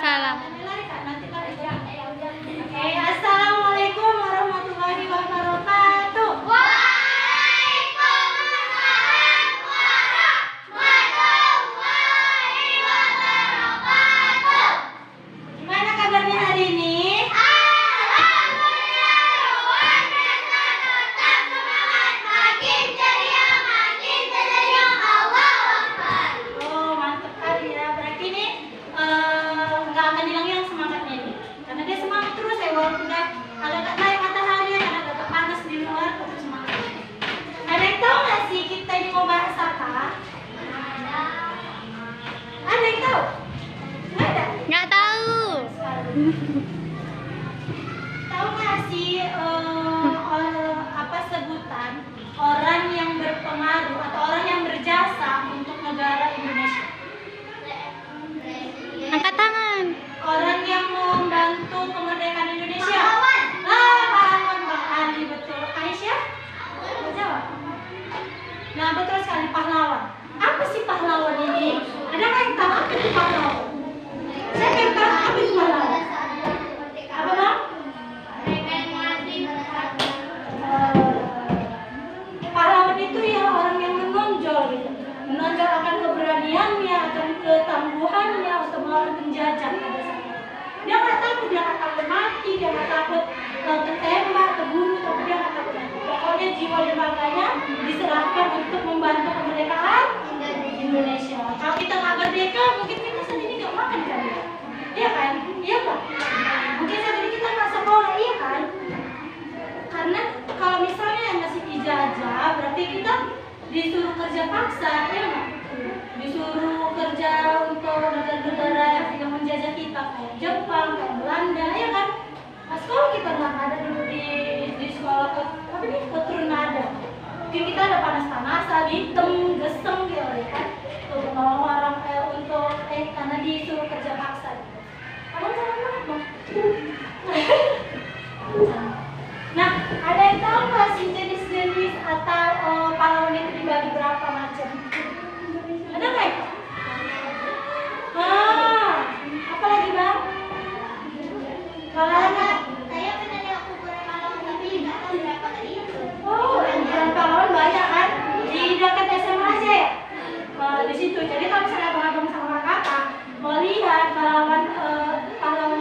Waalaikumsalam. Oke, assalamualaikum warahmatullahi wabarakatuh. Waalaikumsalam warahmatullahi wabarakatuh. Gimana kabarnya hari ini? Alhamdulillah, luar biasa, tetap semangat, makin ceria, Allahu Akbar. Oh, mantap kali ya. Berarti ini nggak akan hilang semangatnya ini. Karena dia semangat terus ya, walaupun udah agak naik matahari, karena agak panas di luar, tetap semangat. Ada yang tahu nggak sih kita ini mau bahas apa? Ada yang tahu? Nggak ada? Nggak tahu. Tahu nggak sih apa sebutan orang yang berpengaruh atau orang yang berjasa untuk negara Indonesia? Angkat tangan. Orang yang membantu kemerdekaan Indonesia. Pahlawan. Pahlawan Bang Ali, betul. Aisyah? Mau jawab? Nah, betul sekali, pahlawan. Apa sih pahlawan ini? Ada nggak yang tahu apa itu pahlawan? Siapa yang tahu apa itu pahlawan? Apa Bang? Pahlawan itu ya orang yang menonjol gitu. Menonjol akan keberaniannya, akan ketangguhannya untuk melawan penjajah pada saat itu. Dia nggak takut, dia nggak takut mati, dia nggak takut ketembak, terbunuh, tapi dia nggak takut. Pokoknya jiwa dan raganya diserahkan untuk membantu kemerdekaan Indonesia. Kalau kita nggak merdeka, mungkin kita sendiri nggak makan kan ya? Iya kan? Iya Pak? Mungkin saat ini kita nggak sekolah, iya kan? Karena kalau misalnya masih dijajah, berarti kita disuruh kerja paksa, ya nggak? Disuruh kerja untuk negara-negara yang menjajah kita, kayak Jepang, kayak Belanda, ya kan? Nah, sekolah kita nggak ada dulu di sekolah tapi ini keturunan ada. Mungkin kita ada panas-panasan, hitam, geseng gitu ya kan? Untuk menolong orang untuk karena disuruh kerja paksa. Kamu sama apa? Nah, ada yang tahu nggak sih jenis-jenis atau pahlawan itu dibagi berapa macam? Ada nggak? Apa lagi Bang? Pahlawan. Saya pernah lihat kuburan pahlawan tapi nggak tahu berapa tadi itu. Oh, yang pahlawan banyak kan? Di dekat SMA aja ya? Di situ. Jadi kalau misalnya abang-abang sama kakak mau lihat pahlawan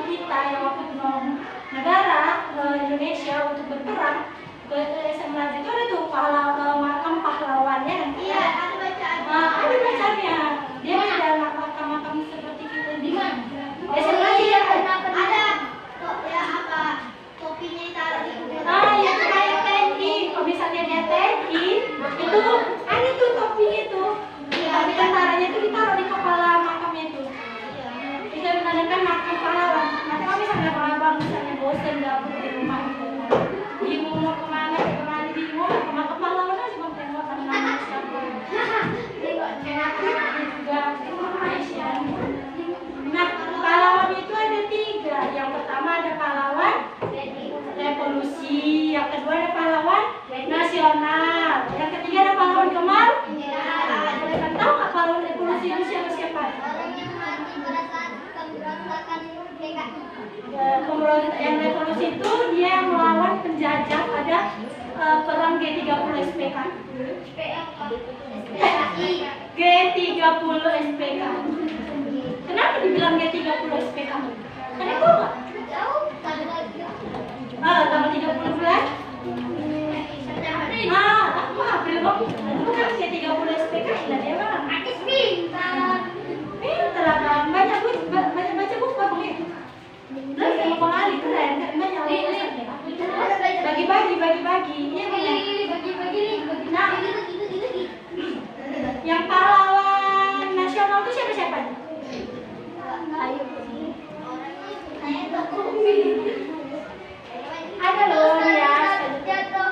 kita yang waktu menolong negara Indonesia untuk berperang ke SMA itu ada tuh makam pahlawannya kan? Iya, ada bacaan. Ada bacanya. Dia ada makam-makam seperti kita di mana? SMA Oh, iya, ya. ada kok ya apa topinya ditaruh di kuburan. Yang kayak TNI. Kalau misalnya dia TNI, itu ada tuh topinya tuh. Tapi tentaranya itu ditaruh di kepala makamnya itu. Itu menandakan makam pahlawan. Nanti kalau misalnya abang misalnya bosan gabut di rumah gitu, bingung mau kemana, bingung ke makam pahlawan aja bang, tengok namanya siapa. Juga Aisyah. Nah, pahlawan itu ada 3. Yang pertama ada pahlawan revolusi, yang kedua ada pahlawan nasional, yang ketiga ada pahlawan kemerdekaan. Tahu nggak pahlawan revolusi itu siapa? Orang yang mati pada saat pemberontakan PKI. Pemberontak yang revolusi itu dia yang melawan penjajah pada perang G30 SPK. G30 SPK. Kenapa dibilang G30 SPK? Karena kok nggak? Jauh tanggal Tanggal 30 bulan? Aku April bang. Itu bukan G30 SPK, lah dia bang. Akis pintar. Pintar abang, baca buku abang ya. Terus sama Bang Ali keren, banyak bagi-bagi, iya benar. Bagi-bagi. Nah, yang pahlawan nasional itu siapa? Ayo. Ada loh ya. Jatuh.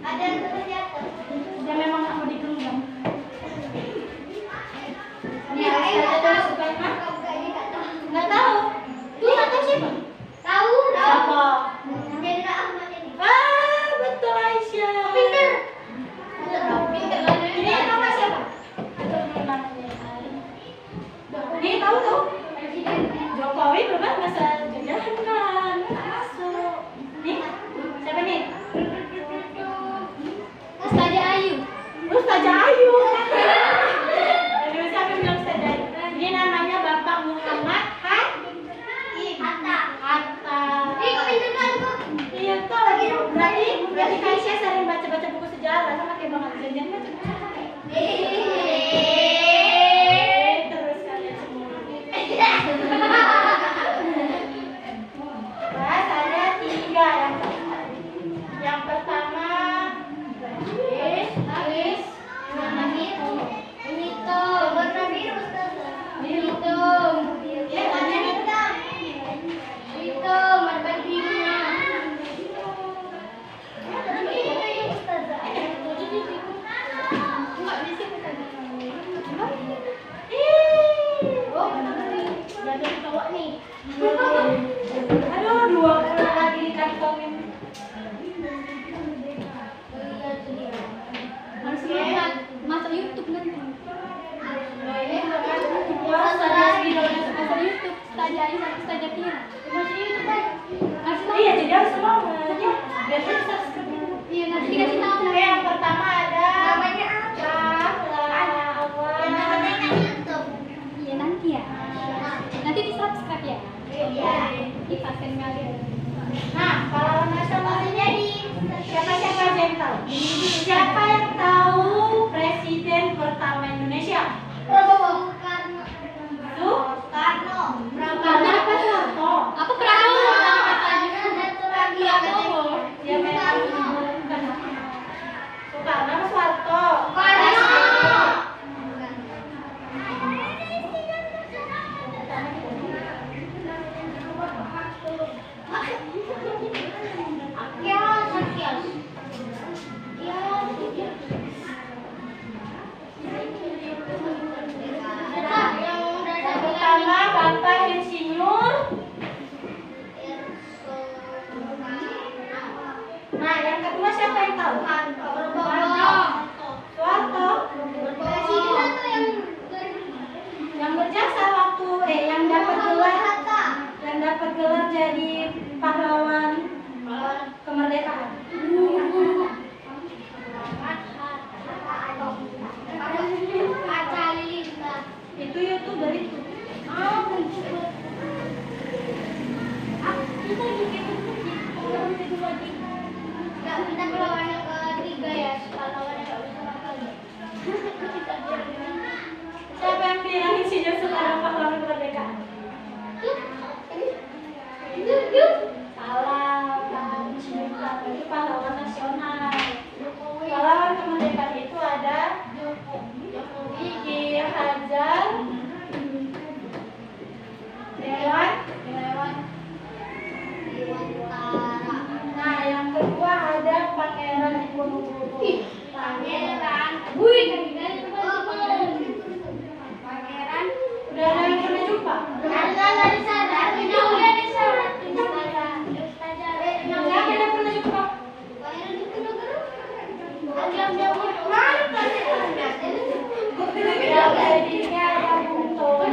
Ada yang terjatuh. Dia memang nggak mau digenggam. Ya, Ada terus supaya nggak tahu. Lu nggak tahu siapa? Tahu. Siapa? Jenderal Ahmad ini. Betul Aisyah. Tapi Banyak cowok nih. Aduh, 20 lagi dikantongin. Harus lihat masuk YouTube nanti. Nah, ini bukan puasa dan videonya Masuk YouTube, Ustazah Aisyah, Ustazah Kira. Masih YouTube kan? Harus iya, jadi harus semangat ya. Biar kita subscribe dulu. Iya, nanti dikasih tahu Oke, namanya. yang pertama ada Namanya apa? Yang namanya kan YouTube. Iya, nanti ya. Nanti di subscribe ya. Iya. Di pasien kalian. Nah, pahlawan nasional Maksudnya di siapa aja yang tahu? Siapa yang tahu presiden pertama Indonesia? Prabowo. Soekarno. Tuh, Soekarno. Soekarno apa Soeharto? Apa Prabowo? Satu lagi Prabowo. Ya memang bukan. Soekarno apa Soeharto? Soekarno. Yang pertama Bapak Insinyur. Nah, yang kedua siapa yang tahu? Soeharto. Yang berjasa waktu yang dapat gelar jadi pahlawan kemerdekaan. Itu YouTuber itu. Kita pahlawan yang ketiga ya, pahlawan yang gak bisa makan. Siapa yang bilang Insinyur Soekarno pahlawan kemerdekaan? Salah, Insinyur Soekarno itu pahlawan nasional. Pahlawan kemerdekaan itu ada Ki Hajar Dewan. Nah, yang kedua ada Pangeran Diponegoro. Udah ada yang pernah jumpa? Siapa yang pernah jumpa? Ya, jadinya ada Bung Tomo.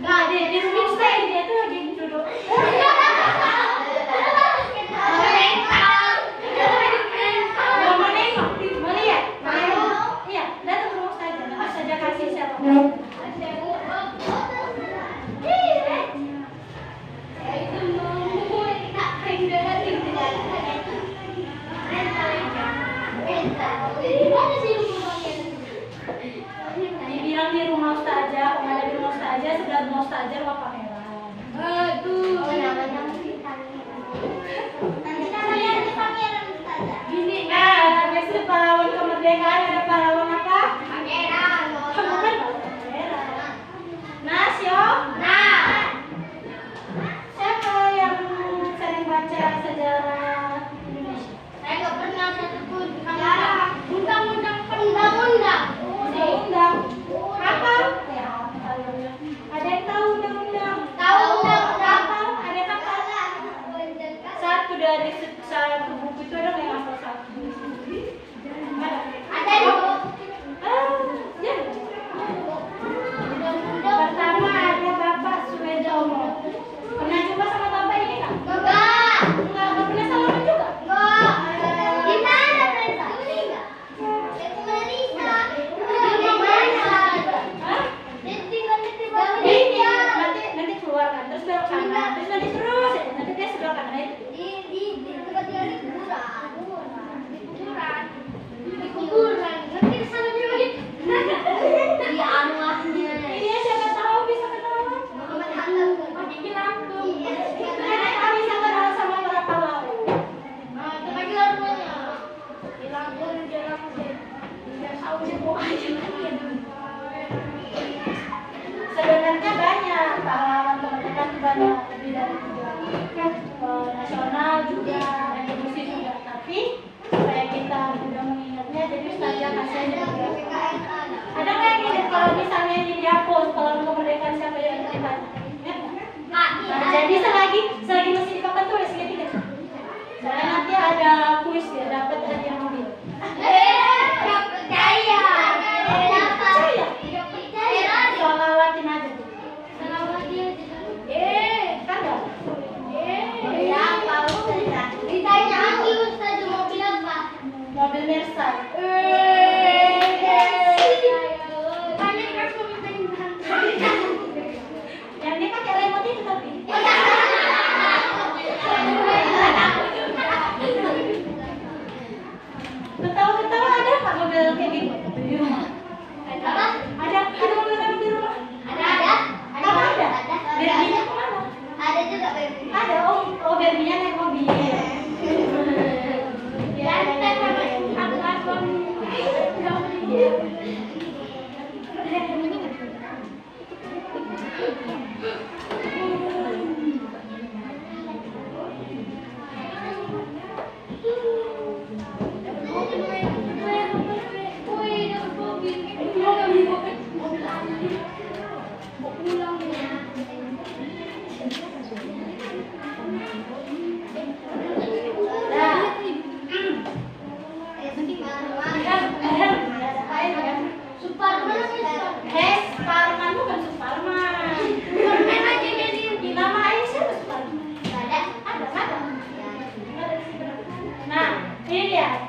Nggak, di room stay dia tuh lagi duduk. Nggak mau nengok, mau lihat. Iya, datang ke rumah saja. Nanti saja kasih siapa. Dibilang di rumah ustazah, kalau ada di rumah ustazah, sebelah rumah ustazah rumah pangeran. Nah, biasanya pahlawan kemerdekaan ada pahlawan apa? Kamu kan pangeran. Siapa yang sering baca sejarah Indonesia? Undang-undang. Apa? Ya, ada yang tahu undang-undang? Apa? Ada yang hafal? Satu dari satu buku itu ada yang hafal satu. Ada? Ya. Pertama ada Bapak Suedomo. Pernah jumpa sama Bapak ini nggak? Nggak pernah salaman juga? Hah? Nanti keluar kan, terus belok kanan, terus nanti terus aja, nanti dia sebelah kanan itu. Iya, siapa tahu bisa kenalan. Bikin langsung. Kita bisa kenalan sama para pahlawan. Sebenarnya banyak pahlawan kemerdekaan itu banyak, lebih dari 3 nasional juga, revolusi juga. Tapi supaya kita mudah mengingatnya, jadi ustazah kasih aja. Ada nggak yang ingat kalau kalau misalnya ini dihapus, kalau kemerdekaan siapa yang kita ingat nggak? Nah, jadi selagi masih di papan tulis gitu kan. Soalnya nanti ada kuis ya, dapat hadiah mobil. Percaya. Soal lawatin aja tuh. Kan nggak? Ditanya lagi Ustaz mau bilang apa? Mobil Mersa. Yang dia pakai remote itu tapi. Ketawa-ketawa ada nggak mobil kayak gitu di rumah? Apa? Ada mobil kayak gitu di rumah? Ada. Apa ada? Berbinya kemana? Ada juga baby. Ada, oh Berbinya naik mobil. Ya, Suparman bukan Suparman. Nama ayah siapa Suparman? Ada. Nah, ini dia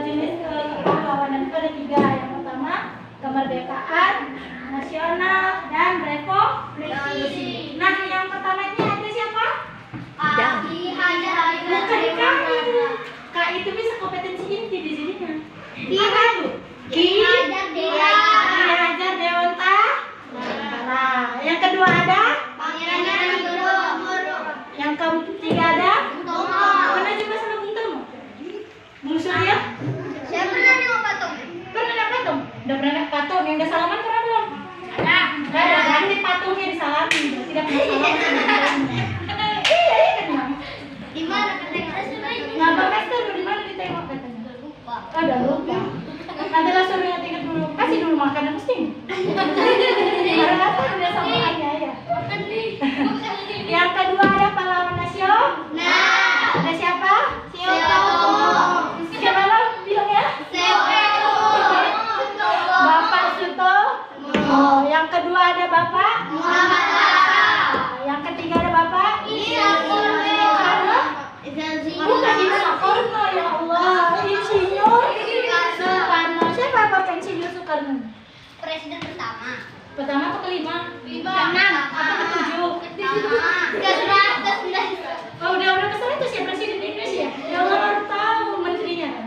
jenis kepahlawanan itu ada 3. Yang pertama kemerdekaan nasional dan revolusi. Nah, yang pertama ini ada siapa? Bukan kamu. Kak itu bisa kompetensi inti di sininya. Apa itu? Ki Hajar Dewanta. Nah, yang kedua ada? Yang ketiga ada? Pernah juga sama Bung Tomo? Bung Surya? Pernah lihat patung? Udah pernah lihat patung? Yang udah salaman pernah belum? Ada. Berarti patungnya disalamin. Tidak pernah salaman. Iya kan? Di mana katanya? Nah, Bang Esther di mana ditengok katanya? Ada lupa. Nanti lah suruh yang ingat dulu. Kasih dulu makanan pasti. Karena apa udah sama ayah ya. Yang kedua ada pahlawan nasional. Ada siapa? Siapa lo bilang ya? Bapak Suto. Oh, yang kedua ada Bapak Yang ketiga ada Bapak Bukan Soekarno, ya Allah. Insinyur Soekarno. Siapa Bapak Insinyur Soekarno? Presiden pertama. Pertama atau kelima? Keenam. Apa ketujuh? Ke-9. Oh, udah kesana tuh siapa Presiden Indonesia? Ya Allah, baru tahu menterinya kan.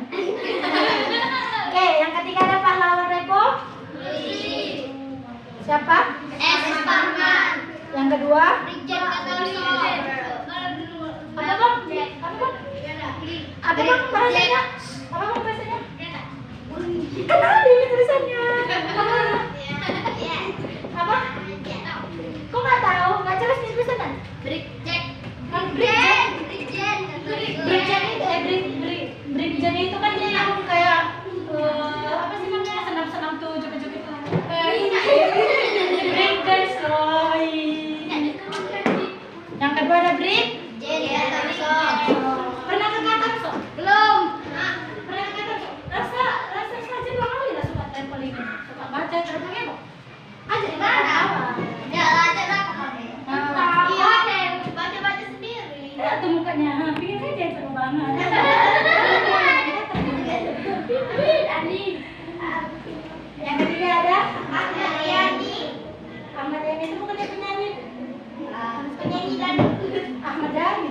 Oke, yang ketiga ada pahlawan Republik. Siapa? Parman. Yang kedua? Brigjen Katolik. Apa bang? Apa bang bahasanya? Apa bang bahasanya? Kenapa ini tulisannya? Apa? Kok nggak tahu? Nggak jelas nih tulisannya? Brigjen. Brigjen itu kan dia yang kayak apa sih namanya, senam-senam tuh joget-joget tuh. Brigjen Roy. Yang kedua ada Pernah ke Katamso? Belum. Pernah ke Katamso? Rasa saja 2 kali lah suka traveling, suka baca traveling apa? Aja di mana? Ya, ada lah kemarin. Iya, deh. Baca-baca sendiri. Lihat tuh mukanya, pikir aja seru banget. Yang ketiga ada Ahmad Yani. Ahmad Yani itu bukan dia penyanyi. Penyanyi dan Ahmad Yani.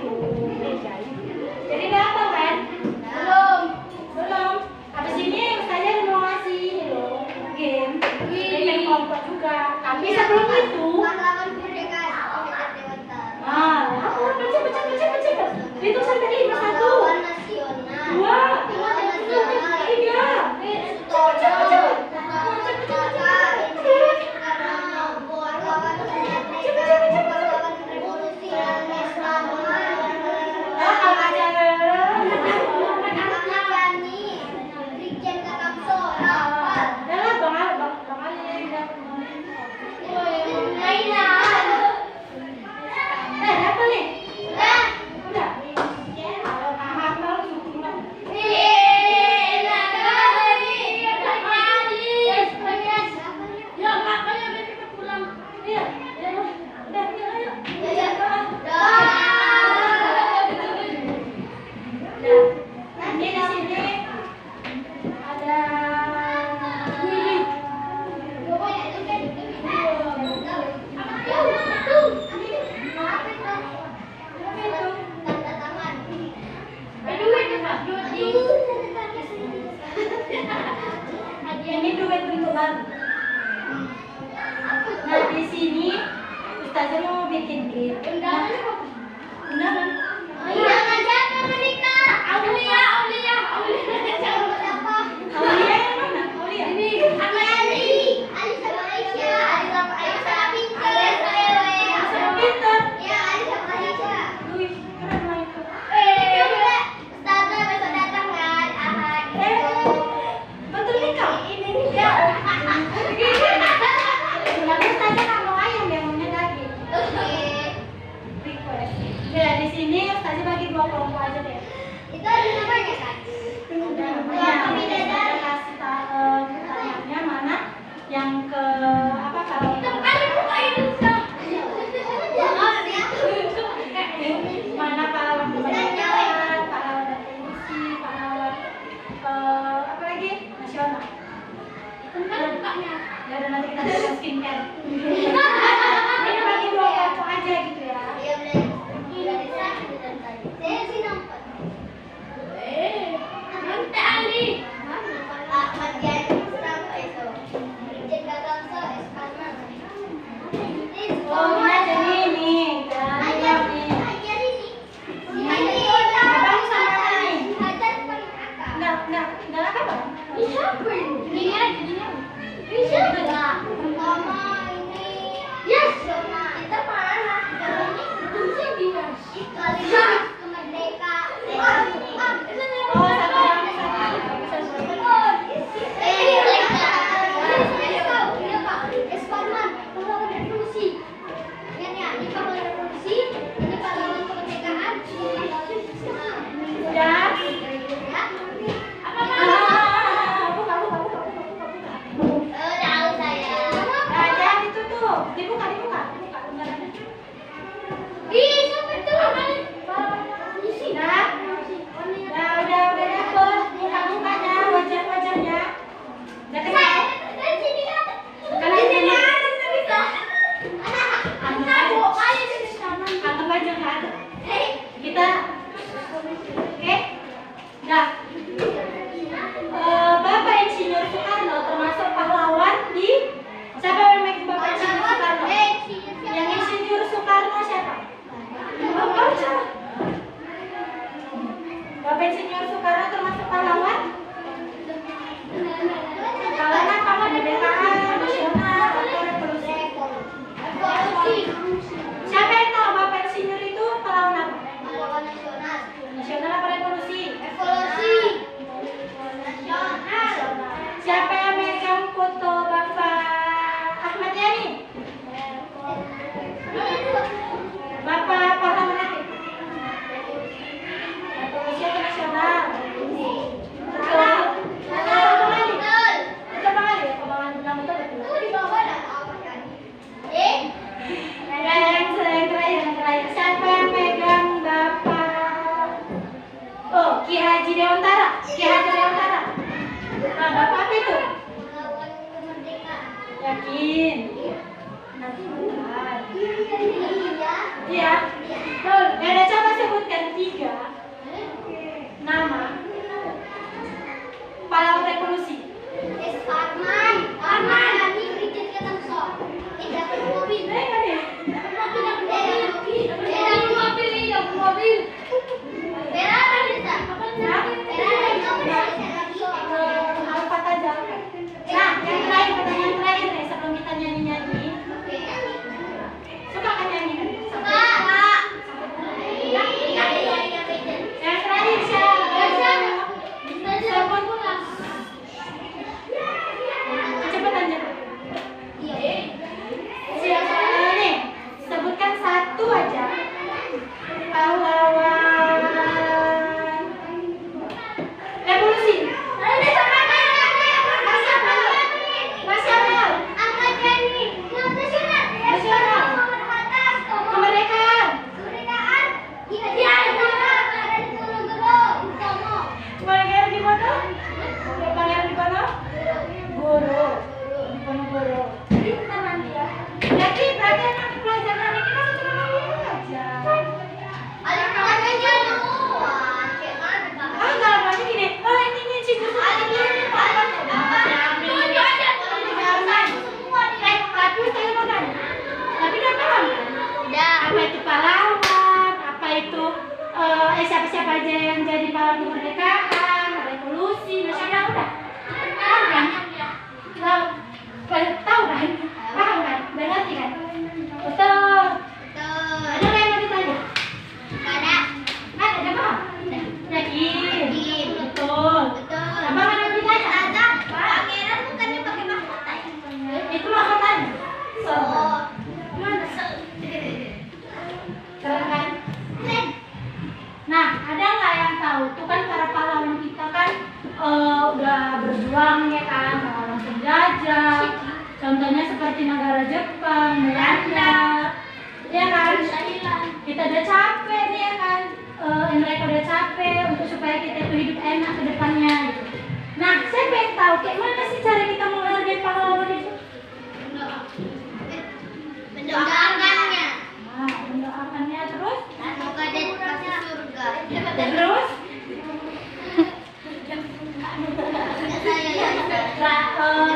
Jadi udah apa kan? belum. Habis ini saya mau ngasih game kelompok juga. Tapi sebelum itu, Pahlawan kemerdekaan Indonesia Dewata. apa? Baca. Itu sampai 5 1. Pahlawan nasional. 2. Pahlawan nasional. 3. Cepet. Ustazah mau bikin gift. Undangan. Undangan siapa menikah? Aulia. Siapa? Aulia yang mana? Aulia. Ali sama Aisyah. Ali sama Aisyah. Sama Pinter. Ya, Ali sama Aisyah. Wih, keren lah itu. Ustazah besok datang kan? Ahad. Betul nikah? Ini nikah. Tapi Ustazah nggak mau ayam, dia maunya daging. Oke. Request. Ya, di sini Ustazah bagi 2 kelompok aja deh. Itu ada namanya kan? Ada namanya. Kelompok bidadari. Kita kasih pertanyaannya mana yang ke apa kalau mana pahlawan kemerdekaan, pahlawan revolusi, pahlawan apa lagi nasional. Ya udah nanti kita belajar skincare. Ini bagi 2 kelompok aja gitu ya. Saya sih nampak. Nanti Ali. Ahmad Yani Mustafa itu. Brigjen Gagamso Esparman. Oh ini aja nih, dan Ajar nih. ini. Abang sama ini. Ajar paling akal. Enggak apa bang? Bisa gini aja. Bisa enggak? Pertama ini. Yes. Kita mana? Ini fungsi dia. Sekaligus kemerdekaan. Oh satu bang. Esparman, pahlawan revolusi. Ingat ya, ini pahlawan revolusi, ini pahlawan kemerdekaan. Udah. Ya. Apa Buka. tahu saya. Nah, jangan ditutup. Dibuka. Lembarannya. Ih, siapa itu? Revolusi. Nah, udah dapet. Buka-bukanya, wajah-wajahnya. Udah Saya kenal. dari sini kan. Karena Di sini ini- ada bisa. Anggap aja nggak ada. Kita, oke? Nah, Bapak Insinyur Soekarno termasuk pahlawan di siapa yang make Bapak Insinyur Soekarno? Yang Insinyur Soekarno siapa? Bapak Insinyur Soekarno termasuk pahlawan? Pahlawan apa? Kemerdekaan nasional atau revolusi? Siapa yang tahu Bapak Insinyur itu pahlawan apa? Nasional apa revolusi? Siapa yang megang foto Bapak Ahmad Yani? Bapak pahlawan apa? Revolusi atau nasional? Betul. Betul Bang Ali? Bang Ali bilang betul. Yang terakhir. Siapa yang megang Bapak? Oh, Ki Haji Dewantara. Nah, Bapak apa itu? Yakin? Nanti bentar. Iya. Ya udah coba sebutkan 3 nama pahlawan revolusi. Alfat aja. Nah, pertanyaan terakhir nih sebelum kita nyanyi-nyanyi. Suka kan nyanyi kan? Jepang, Belanda, ya kan? Kita udah capek nih ya kan? Mereka udah capek untuk supaya kita itu hidup enak ke depannya gitu. Nah, saya pengen tahu kayak mana sih cara kita menghargai pahlawan itu? Mendoakannya. Nah, mendoakannya terus? Semoga dia dikasih surga. Terus?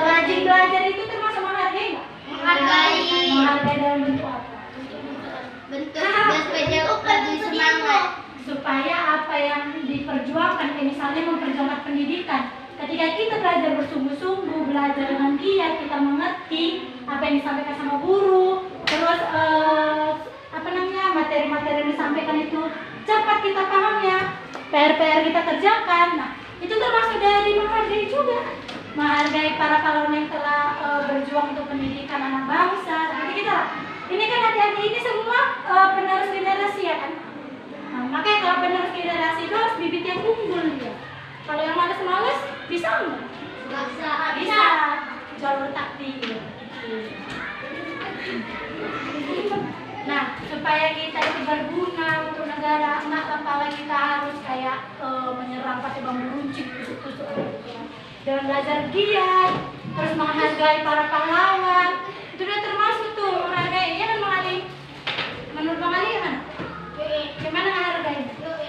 Rajin belajar itu termasuk menghargai nggak? Menghargai dalam bentuk apa? Bentuk supaya dia lebih semangat. Supaya apa yang diperjuangkan, kayak misalnya memperjuangkan pendidikan, ketika kita belajar bersungguh-sungguh, belajar dengan giat, kita mengerti apa yang disampaikan sama guru, terus materi-materi yang disampaikan itu cepat kita paham ya, PR-PR kita kerjakan. Nah, itu termasuk dari menghargai juga, menghargai para pahlawan yang telah berjuang untuk pendidikan anak bangsa. Seperti kita lah. Ini kan adik-adik ini semua penerus generasi ya kan. Nah, makanya kalau penerus generasi itu harus bibit yang unggul dia. Kalau yang malas-malas bisa nggak? Bisa. Jalur takdir. Nah, supaya kita itu berguna untuk negara, nggak kepala kita harus kayak menyerang pakai bambu runcing, tusuk-tusuk. Dengan belajar giat, terus menghargai para pahlawan, itu udah termasuk tuh menghargai. Ya kan Bang Ali? Menurut Bang Ali kan? Gimana menghargai? Terus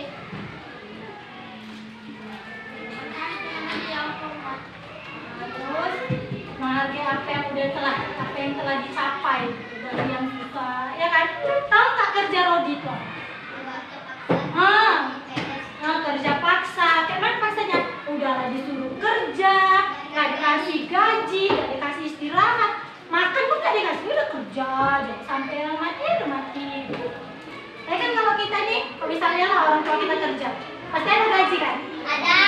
menghargai apa yang telah dicapai dari yang susah, ya kan? Tahu tak kerja Rodi itu? Kerja paksa. Kayak mana paksanya? Udahlah disuruh kerja, nggak dikasih gaji, nggak dikasih istirahat, makan pun nggak dikasih, udah kerja aja sampai mati udah mati. Ya kan kalau kita nih, kalau misalnya lah orang tua kita kerja, pasti ada gaji kan? Ada.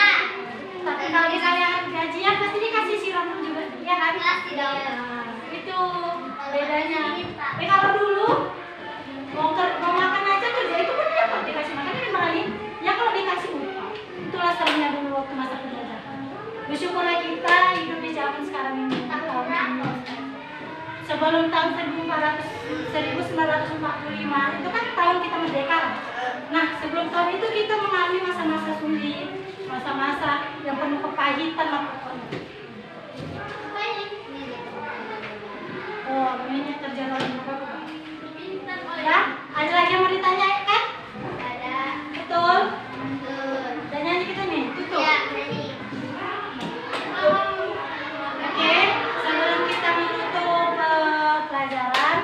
Tapi kalau misalnya gajian pasti dikasih siram juga, ya kan? Pasti dong. Nah, itu bedanya. Tapi kalau dulu mau makan aja kerja itu pun dia kok dikasih makan ini kembali. Ya kalau dikasih upah, itulah seringnya dulu waktu masa penjajahan. Bersyukurlah kita hidup di zaman sekarang ini. Sebelum tahun 1945 itu kan tahun kita merdeka. Nah, sebelum tahun itu kita mengalami masa-masa sulit, masa-masa yang penuh kepahitan lah pokoknya. Oh, ini kerja lagi apa? Ya, ada lagi yang mau ditanya kan? Ada. Betul? Dan nyanyi kita nih, tutup. Ya, nyanyi. Oke, sebelum kita menutup pelajaran,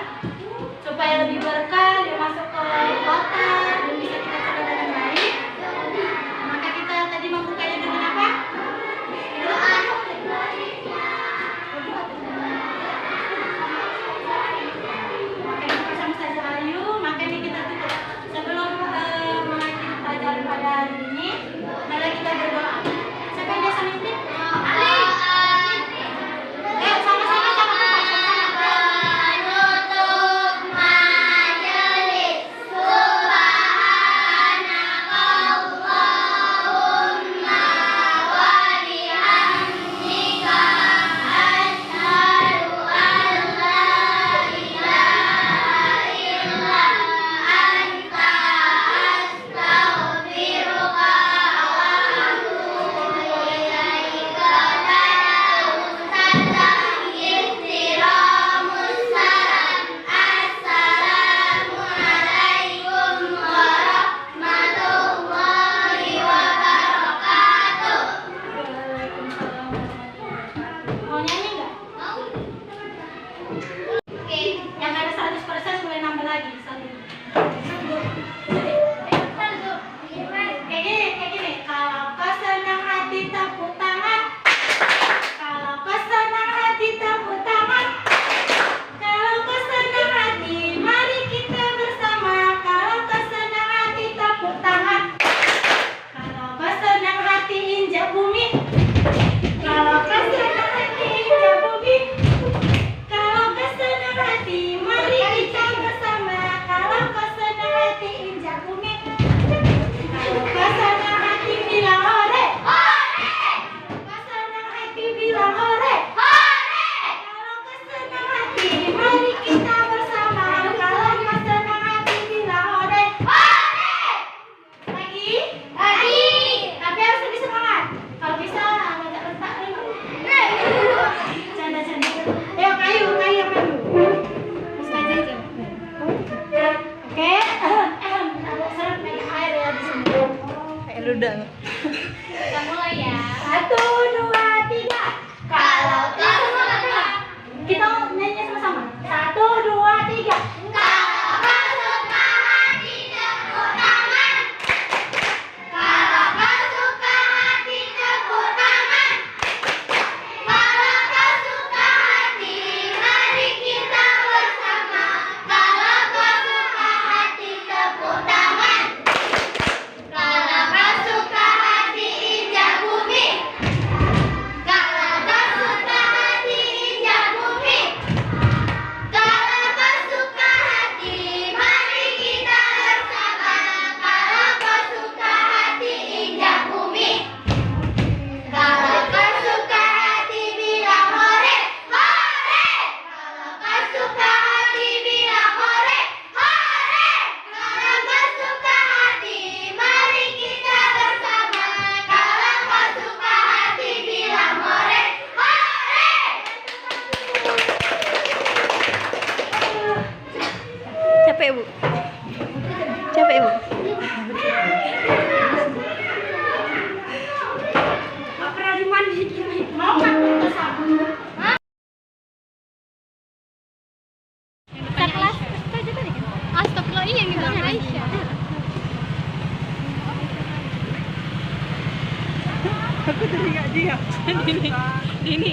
supaya lebih berkah, dia masuk ke kota dan bisa kita cerita dengan baik, maka kita tadi membukanya dengan apa? Doa. Maka udah. Kita mulai ya. 1, 2, 3. Kalau kau suka. Kita nyanyi sama-sama. 1, 2, 3. Kalau kau suka hati tepuk tangan. Kalau kau suka hati tepuk tangan. Kalau kau suka hati, mari kita bersama. Kalau kau suka hati tepuk tangan. Kalau kau suka hati injak bumi. Kalau kau suka hati injak bumi. Kalau kau suka hati, mari kita bersama. Kalau kau suka hati injak bumi. Kalau kau suka hati bilang hore, hore. Kalau kau suka hati bilang hore, hore. Kalau kau suka hati, mari kita bersama. Kalau kau suka hati bilang hore, hore. Capek, Bu. Capek, Bu. Gak pernah dimandi gini. Mau kan kita sama? Kelas kita aja tadi kan. Astagfirullah, iya yang dibilang Aisyah. Aku tadi nggak diam. Dini.